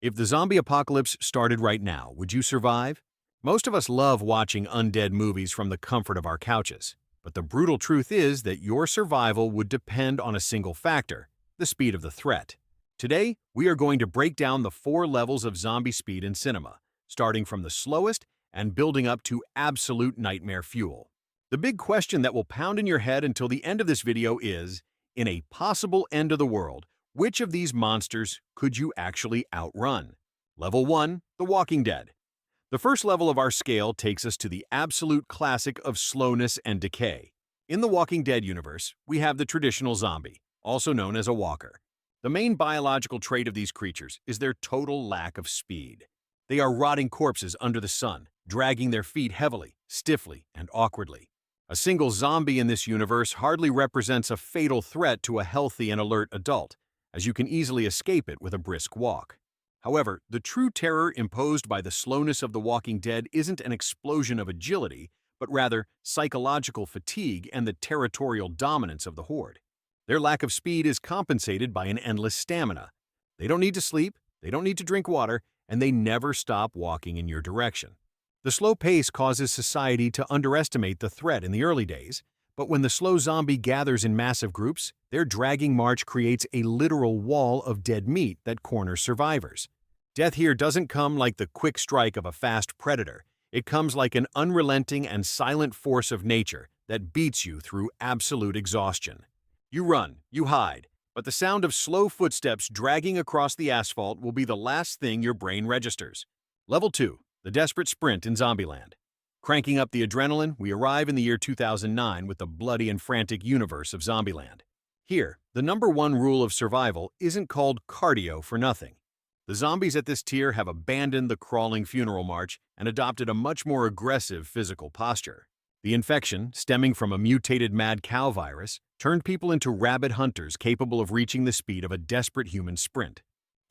If the zombie apocalypse started right now, would you survive? Most of us love watching undead movies from the comfort of our couches. But the brutal truth is that your survival would depend on a single factor: the speed of the threat. Today, we are going to break down the 4 levels of zombie speed in cinema, starting from the slowest and building up to absolute nightmare fuel. The big question that will pound in your head until the end of this video is, in a possible end of the world, which of these monsters could you actually outrun? Level 1, The Walking Dead. The first level of our scale takes us to the absolute classic of slowness and decay. In the Walking Dead universe, we have the traditional zombie, also known as a walker. The main biological trait of these creatures is their total lack of speed. They are rotting corpses under the sun, dragging their feet heavily, stiffly, and awkwardly. A single zombie in this universe hardly represents a fatal threat to a healthy and alert adult, as you can easily escape it with a brisk walk. However, the true terror imposed by the slowness of The Walking Dead isn't an explosion of agility, but rather psychological fatigue and the territorial dominance of the horde. Their lack of speed is compensated by an endless stamina. They don't need to sleep, they don't need to drink water, and they never stop walking in your direction. The slow pace causes society to underestimate the threat in the early days, but when the slow zombie gathers in massive groups, their dragging march creates a literal wall of dead meat that corners survivors. Death here doesn't come like the quick strike of a fast predator. It comes like an unrelenting and silent force of nature that beats you through absolute exhaustion. You run, you hide, but the sound of slow footsteps dragging across the asphalt will be the last thing your brain registers. Level 2, The Desperate Sprint in Zombieland. Cranking up the adrenaline, we arrive in the year 2009 with the bloody and frantic universe of Zombieland. Here, the #1 rule of survival isn't called cardio for nothing. The zombies at this tier have abandoned the crawling funeral march and adopted a much more aggressive physical posture. The infection, stemming from a mutated mad cow virus, turned people into rabid hunters capable of reaching the speed of a desperate human sprint.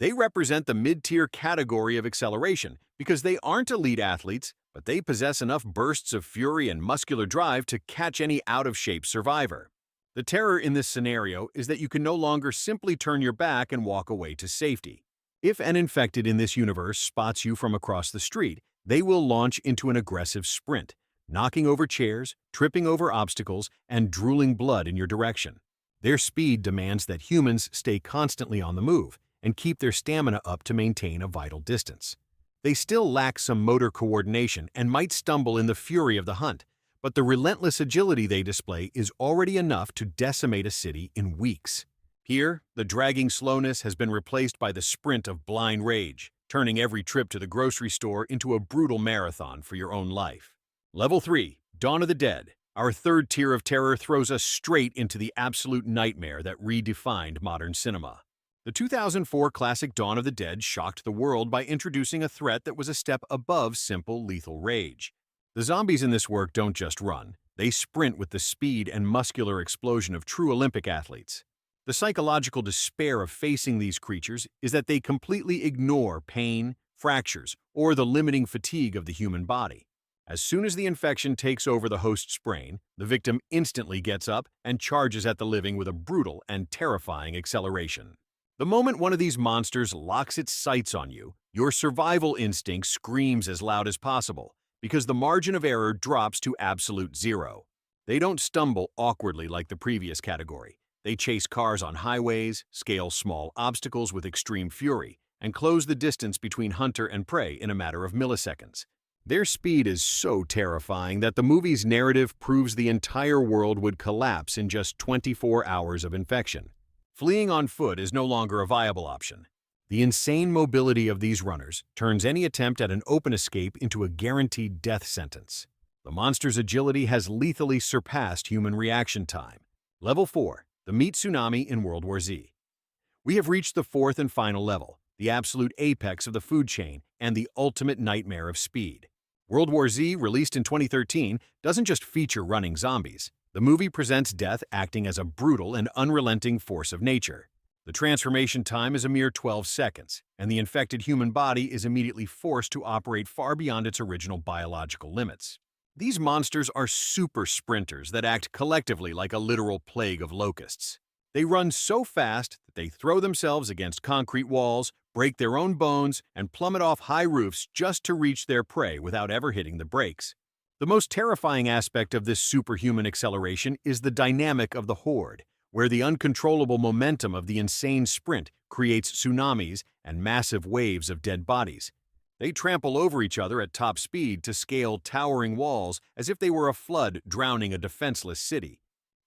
They represent the mid-tier category of acceleration because they aren't elite athletes, but they possess enough bursts of fury and muscular drive to catch any out-of-shape survivor. The terror in this scenario is that you can no longer simply turn your back and walk away to safety. If an infected in this universe spots you from across the street, they will launch into an aggressive sprint, knocking over chairs, tripping over obstacles, and drooling blood in your direction. Their speed demands that humans stay constantly on the move and keep their stamina up to maintain a vital distance. They still lack some motor coordination and might stumble in the fury of the hunt, but the relentless agility they display is already enough to decimate a city in weeks. Here, the dragging slowness has been replaced by the sprint of blind rage, turning every trip to the grocery store into a brutal marathon for your own life. Level 3, Dawn of the Dead. Our third tier of terror throws us straight into the absolute nightmare that redefined modern cinema. The 2004 classic Dawn of the Dead shocked the world by introducing a threat that was a step above simple lethal rage. The zombies in this work don't just run, they sprint with the speed and muscular explosion of true Olympic athletes. The psychological despair of facing these creatures is that they completely ignore pain, fractures, or the limiting fatigue of the human body. As soon as the infection takes over the host's brain, the victim instantly gets up and charges at the living with a brutal and terrifying acceleration. The moment one of these monsters locks its sights on you, your survival instinct screams as loud as possible, because the margin of error drops to absolute zero. They don't stumble awkwardly like the previous category. They chase cars on highways, scale small obstacles with extreme fury, and close the distance between hunter and prey in a matter of milliseconds. Their speed is so terrifying that the movie's narrative proves the entire world would collapse in just 24 hours of infection. Fleeing on foot is no longer a viable option. The insane mobility of these runners turns any attempt at an open escape into a guaranteed death sentence. The monster's agility has lethally surpassed human reaction time. Level 4, the meat tsunami in World War Z. We have reached the fourth and final level, the absolute apex of the food chain and the ultimate nightmare of speed. World War Z, released in 2013, doesn't just feature running zombies. The movie presents death acting as a brutal and unrelenting force of nature. The transformation time is a mere 12 seconds, and the infected human body is immediately forced to operate far beyond its original biological limits. These monsters are super sprinters that act collectively like a literal plague of locusts. They run so fast that they throw themselves against concrete walls, break their own bones, and plummet off high roofs just to reach their prey without ever hitting the brakes. The most terrifying aspect of this superhuman acceleration is the dynamic of the horde, where the uncontrollable momentum of the insane sprint creates tsunamis and massive waves of dead bodies. They trample over each other at top speed to scale towering walls as if they were a flood drowning a defenseless city.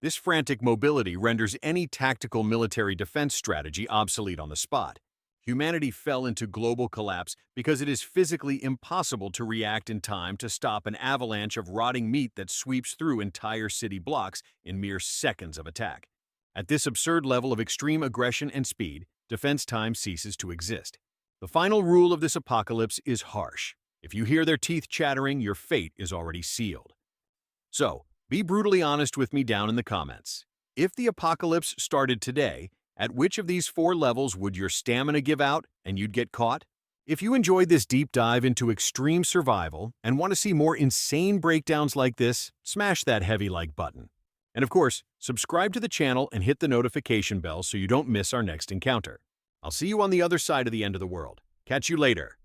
This frantic mobility renders any tactical military defense strategy obsolete on the spot. Humanity fell into global collapse because it is physically impossible to react in time to stop an avalanche of rotting meat that sweeps through entire city blocks in mere seconds of attack. At this absurd level of extreme aggression and speed, defense time ceases to exist. The final rule of this apocalypse is harsh. If you hear their teeth chattering, your fate is already sealed. So, be brutally honest with me down in the comments. If the apocalypse started today, at which of these 4 levels would your stamina give out and you'd get caught? If you enjoyed this deep dive into extreme survival and want to see more insane breakdowns like this, smash that heavy like button. And of course, subscribe to the channel and hit the notification bell so you don't miss our next encounter. I'll see you on the other side of the end of the world. Catch you later.